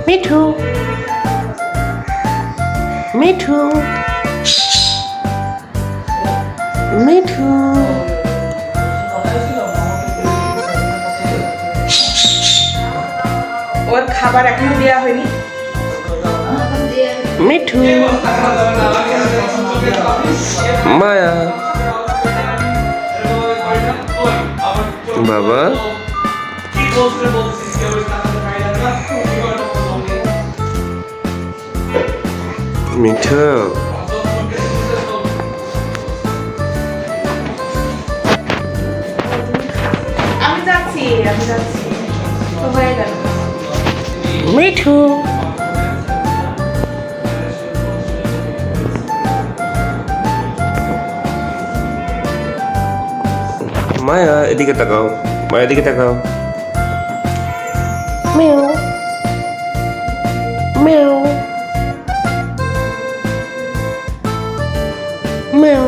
মিঠু মিঠু মিঠু ওর খাবার এখনো দেওয়া হয়নি। মিঠু মায়া বাবা মিঠু আমি যাচ্ছি তো হয়ে গেল। মিঠু মায়া এদিকে তাকাও মায়া এদিকে তাকাও মিউ মিউ মিউ